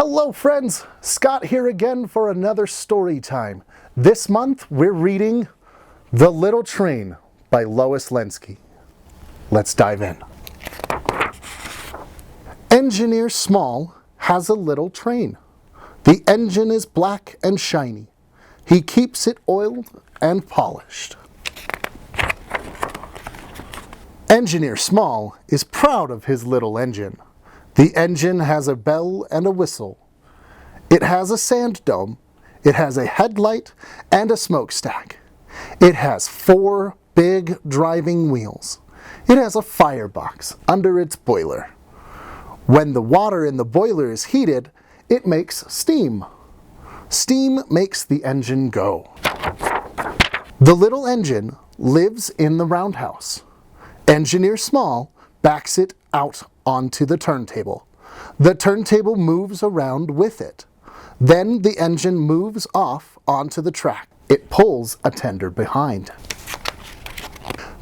Hello friends, Scott here again for another story time. This month we're reading The Little Train by Lois Lenski. Let's dive in. Engineer Small has a little train. The engine is black and shiny. He keeps it oiled and polished. Engineer Small is proud of his little engine. The engine has a bell and a whistle. It has a sand dome. It has a headlight and a smokestack. It has 4 big driving wheels. It has a firebox under its boiler. When the water in the boiler is heated, it makes steam. Steam makes the engine go. The little engine lives in the roundhouse. Engineer Small backs it out onto the turntable. The turntable moves around with it. Then the engine moves off onto the track. It pulls a tender behind.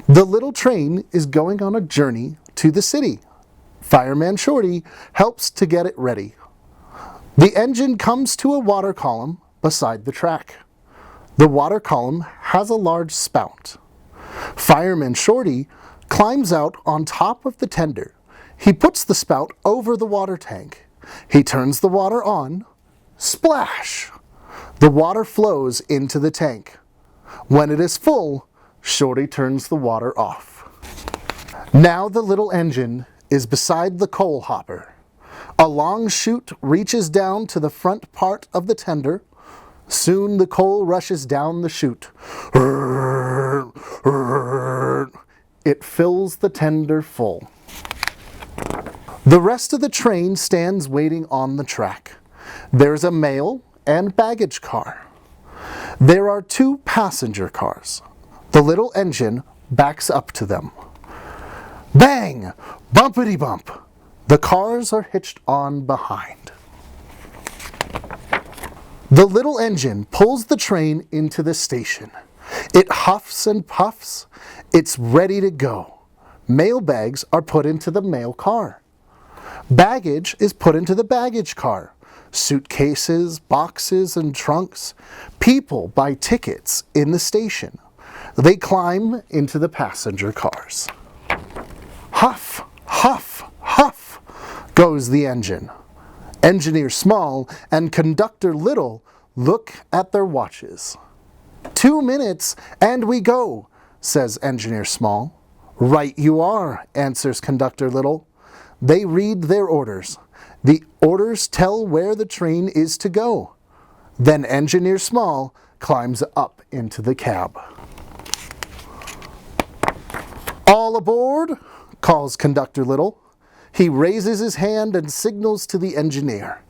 The little train is going on a journey to the city. Fireman Shorty helps to get it ready. The engine comes to a water column beside the track. The water column has a large spout. Fireman Shorty climbs out on top of the tender. He puts the spout over the water tank. He turns the water on. Splash! The water flows into the tank. When it is full, Shorty turns the water off. Now the little engine is beside the coal hopper. A long chute reaches down to the front part of the tender. Soon the coal rushes down the chute. It fills the tender full. The rest of the train stands waiting on the track. There's a mail and baggage car. There are 2 passenger cars. The little engine backs up to them. Bang! Bumpity bump! The cars are hitched on behind. The little engine pulls the train into the station. It huffs and puffs. It's ready to go. Mail bags are put into the mail car. Baggage is put into the baggage car. Suitcases, boxes, and trunks. People buy tickets in the station. They climb into the passenger cars. Huff, huff, huff goes the engine. Engineer Small and Conductor Little look at their watches. 2 minutes and we go, says Engineer Small. Right you are, answers Conductor Little. They read their orders. The orders tell where the train is to go. Then Engineer Small climbs up into the cab. All aboard, calls Conductor Little. He raises his hand and signals to the engineer.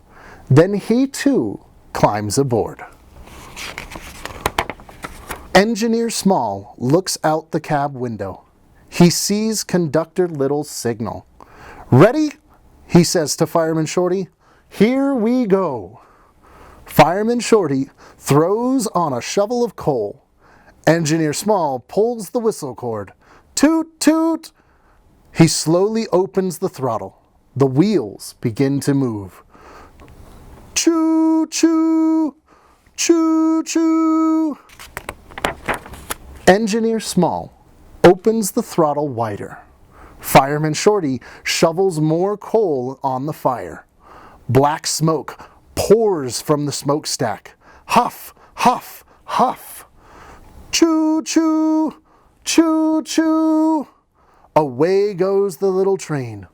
Then he too climbs aboard. Engineer Small looks out the cab window. He sees Conductor Little's signal. Ready? He says to Fireman Shorty. Here we go. Fireman Shorty throws on a shovel of coal. Engineer Small pulls the whistle cord. Toot, toot! He slowly opens the throttle. The wheels begin to move. Choo, choo, choo, choo. Engineer Small opens the throttle wider. Fireman Shorty shovels more coal on the fire. Black smoke pours from the smokestack. Huff, huff, huff. Choo, choo, choo, choo. Away goes the little train.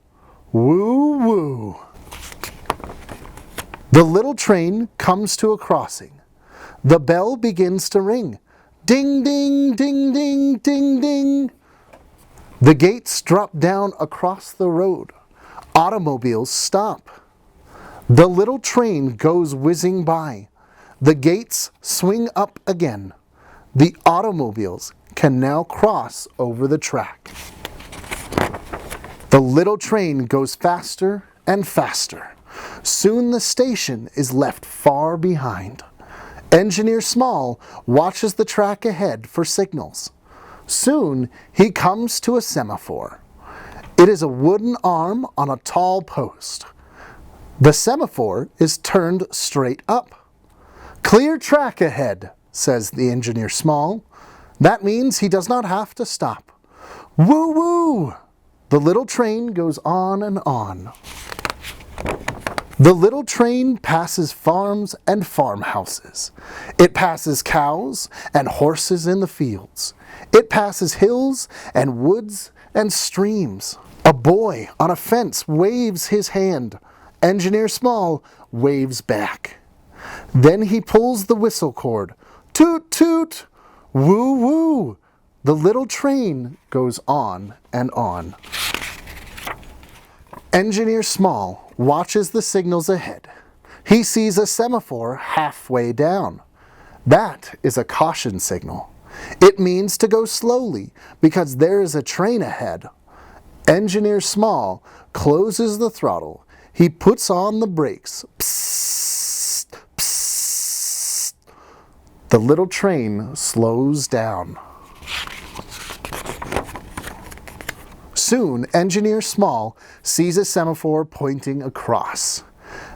Woo, woo. The little train comes to a crossing. The bell begins to ring. Ding, ding, ding, ding, ding, ding. The gates drop down across the road. Automobiles stop. The little train goes whizzing by. The gates swing up again. The automobiles can now cross over the track. The little train goes faster and faster. Soon the station is left far behind. Engineer Small watches the track ahead for signals. Soon he comes to a semaphore. It is a wooden arm on a tall post. The semaphore is turned straight up. Clear track ahead, says the engineer Small. That means he does not have to stop. Woo woo! The little train goes on and on. The little train passes farms and farmhouses. It passes cows and horses in the fields. It passes hills and woods and streams. A boy on a fence waves his hand. Engineer Small waves back. Then he pulls the whistle cord. Toot toot! Woo woo! The little train goes on and on. Engineer Small watches the signals ahead. He sees a semaphore halfway down. That is a caution signal. It means to go slowly because there is a train ahead. Engineer Small closes the throttle. He puts on the brakes. Psst, psst. The little train slows down. Soon, Engineer Small sees a semaphore pointing across.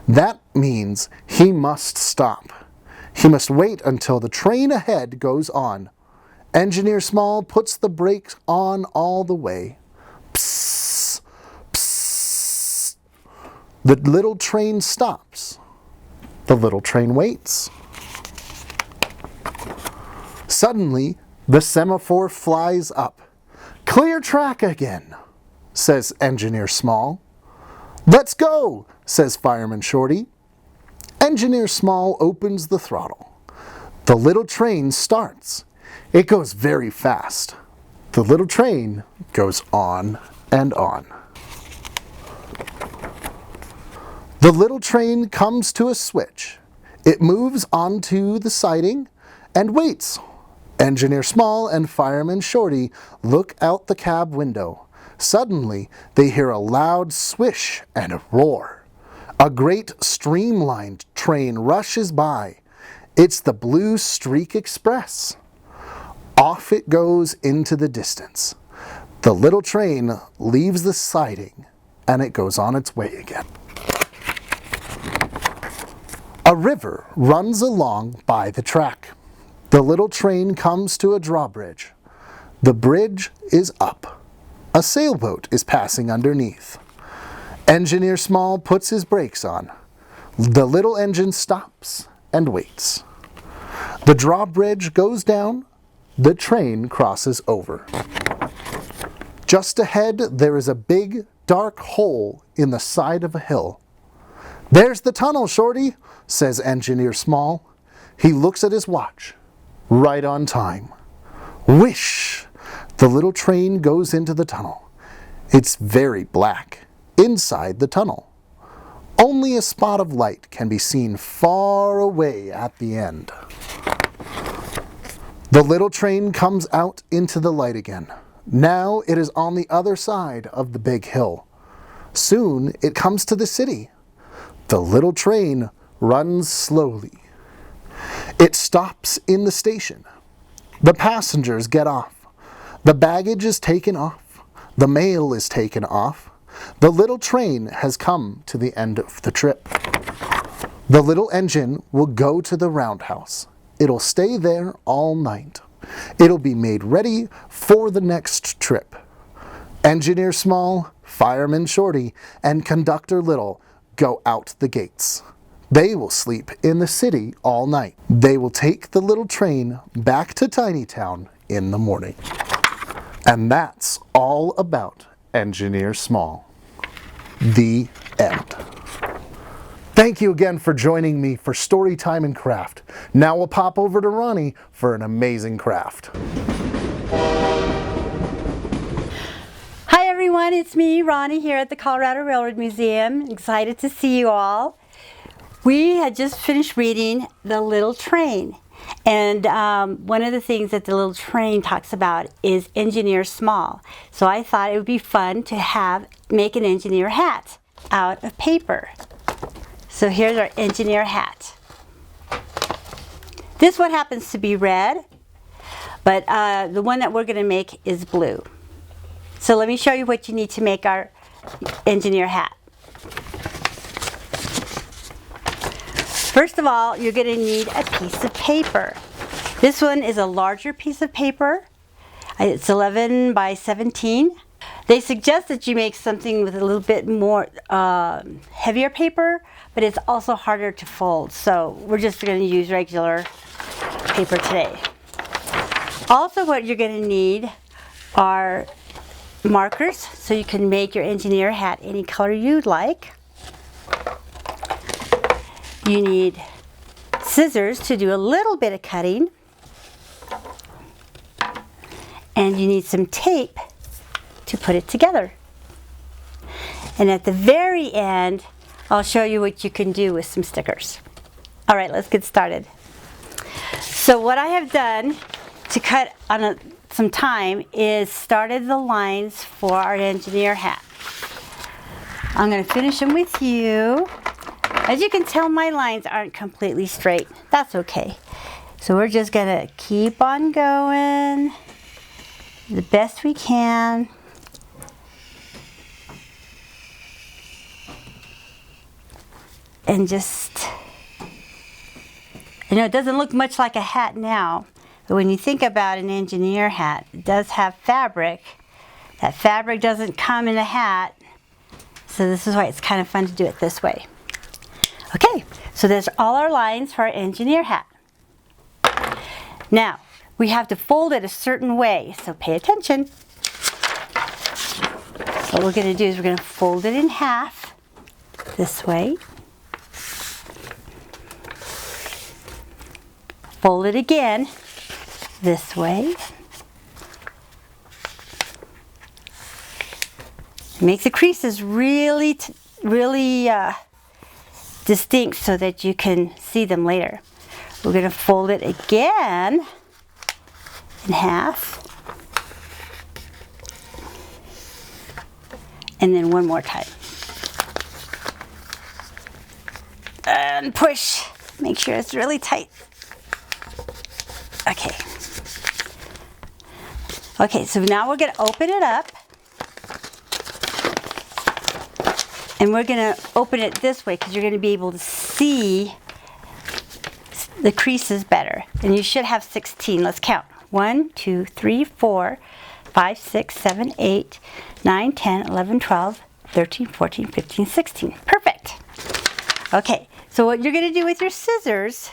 That means he must stop. He must wait until the train ahead goes on. Engineer Small puts the brakes on all the way. Psst, psst. The little train stops. The little train waits. Suddenly, the semaphore flies up. Clear track again, says Engineer Small. Let's go, says Fireman Shorty. Engineer Small opens the throttle. The little train starts. It goes very fast. The little train goes on and on. The little train comes to a switch. It moves onto the siding and waits. Engineer Small and Fireman Shorty look out the cab window. Suddenly, they hear a loud swish and a roar. A great streamlined train rushes by. It's the Blue Streak Express. Off it goes into the distance. The little train leaves the siding and it goes on its way again. A river runs along by the track. The little train comes to a drawbridge. The bridge is up. A sailboat is passing underneath. Engineer Small puts his brakes on. The little engine stops and waits. The drawbridge goes down. The train crosses over. Just ahead, there is a big, dark hole in the side of a hill. There's the tunnel, Shorty, says Engineer Small. He looks at his watch. Right on time. Whish! The little train goes into the tunnel. It's very black inside the tunnel. Only a spot of light can be seen far away at the end. The little train comes out into the light again. Now it is on the other side of the big hill. Soon it comes to the city. The little train runs slowly. It stops in the station. The passengers get off. The baggage is taken off. The mail is taken off. The little train has come to the end of the trip. The little engine will go to the roundhouse. It'll stay there all night. It'll be made ready for the next trip. Engineer Small, Fireman Shorty, and Conductor Little go out the gates. They will sleep in the city all night. They will take the little train back to Tiny Town in the morning. And that's all about Engineer Small. The end. Thank you again for joining me for Story Time and Craft. Now we'll pop over to Roni for an amazing craft. Hi everyone, it's me, Roni, here at the Colorado Railroad Museum. Excited to see you all. We had just finished reading The Little Train, and one of the things that The Little Train talks about is Engineer Small. So I thought it would be fun to make an engineer hat out of paper. So here's our engineer hat. This one happens to be red, but the one that we're going to make is blue. So let me show you what you need to make our engineer hat. First of all, you're going to need a piece of paper. This one is a larger piece of paper. It's 11 by 17. They suggest that you make something with a little bit more heavier paper, but it's also harder to fold. So we're just going to use regular paper today. Also, what you're going to need are markers so you can make your engineer hat any color you'd like. You need scissors to do a little bit of cutting. And you need some tape to put it together. And at the very end, I'll show you what you can do with some stickers. All right, let's get started. So what I have done to cut on some time is started the lines for our engineer hat. I'm going to finish them with you. As you can tell, my lines aren't completely straight. That's okay. So we're just going to keep on going the best we can. And just, you know, it doesn't look much like a hat now, but when you think about an engineer hat, it does have fabric. That fabric doesn't come in a hat, so this is why it's kind of fun to do it this way. Okay, so there's all our lines for our engineer hat. Now, we have to fold it a certain way, so pay attention. What we're going to do is we're going to fold it in half this way. Fold it again this way. Make the creases really distinct so that you can see them later. We're going to fold it again in half. And then one more time. And push. Make sure it's really tight. Okay. Okay, so now we're going to open it up. And we're going to open it this way because you're going to be able to see the creases better. And you should have 16. Let's count. 1, 2, 3, 4, 5, 6, 7, 8, 9, 10, 11, 12, 13, 14, 15, 16. Perfect. Okay, so what you're going to do with your scissors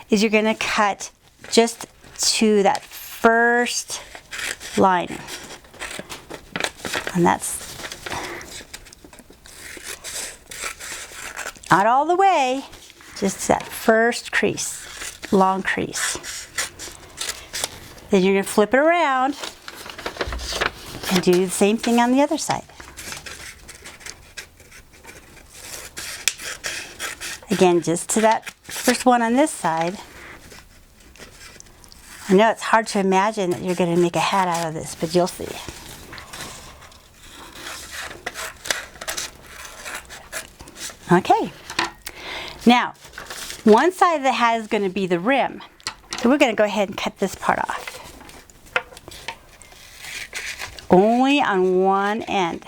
is you're going to cut just to that first line. And that's not all the way, just that first crease, long crease. Then you're going to flip it around and do the same thing on the other side. Again, just to that first one on this side. I know it's hard to imagine that you're going to make a hat out of this, but you'll see. Okay. Now, one side of the hat is going to be the rim. So we're going to go ahead and cut this part off. Only on one end.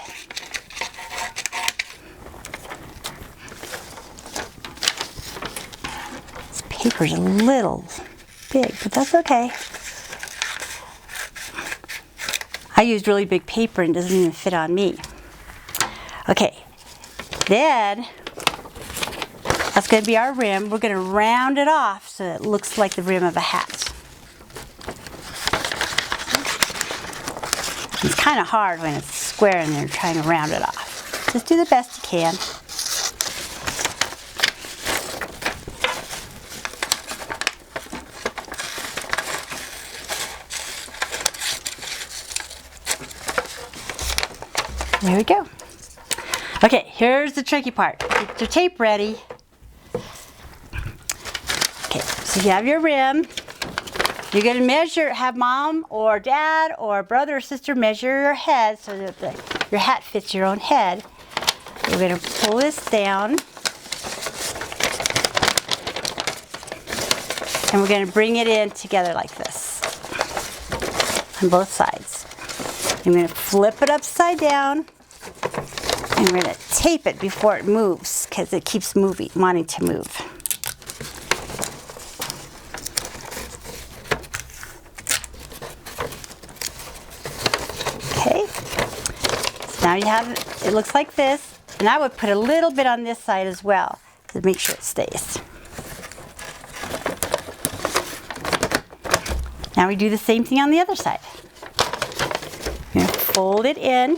This paper's a little big, but that's okay. I used really big paper and it doesn't even fit on me. Okay, then that's going to be our rim. We're going to round it off so it looks like the rim of a hat. It's kind of hard when it's square and you're trying to round it off. Just do the best you can. There we go. Okay, here's the tricky part. Get your tape ready. Okay, so you have your rim. You're going to measure, have mom or dad or brother or sister measure your head so that your hat fits your own head. We're going to pull this down. And we're going to bring it in together like this on both sides. I'm going to flip it upside down. And we're going to tape it before it moves because it keeps moving, wanting to move. have, it looks like this, and I would put a little bit on this side as well to make sure it stays. Now we do the same thing on the other side. You're going to fold it in.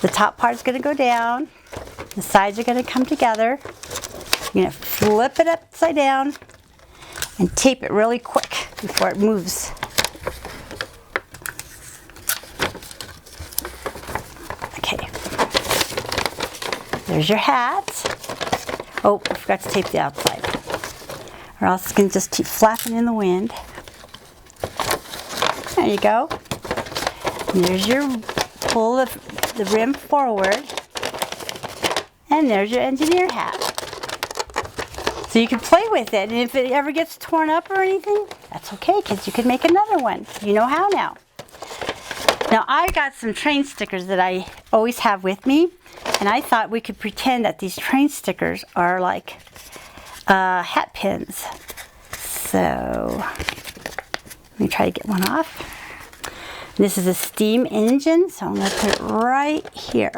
The top part is going to go down. The sides are going to come together. You're going to flip it upside down and tape it really quick before it moves. Okay. There's your hat. Oh, I forgot to tape the outside, or else it's going to just keep flapping in the wind. There you go. And there's your pull the rim forward, and there's your engineer hat. So you can play with it, and if it ever gets torn up or anything, that's okay, because you can make another one. You know how now. Now I got some train stickers that I always have with me, and I thought we could pretend that these train stickers are like hat pins. So let me try to get one off. This is a steam engine, so I'm going to put it right here.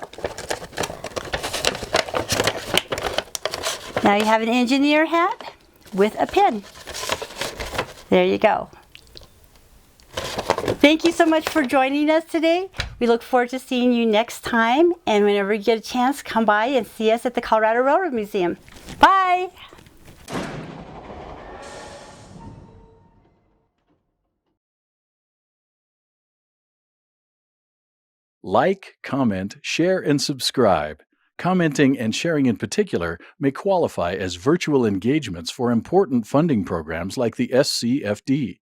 Now you have an engineer hat with a pin. There you go. Thank you so much for joining us today. We look forward to seeing you next time, and whenever you get a chance, come by and see us at the Colorado Railroad Museum. Bye! Like, comment, share, and subscribe. Commenting and sharing in particular may qualify as virtual engagements for important funding programs like the SCFD.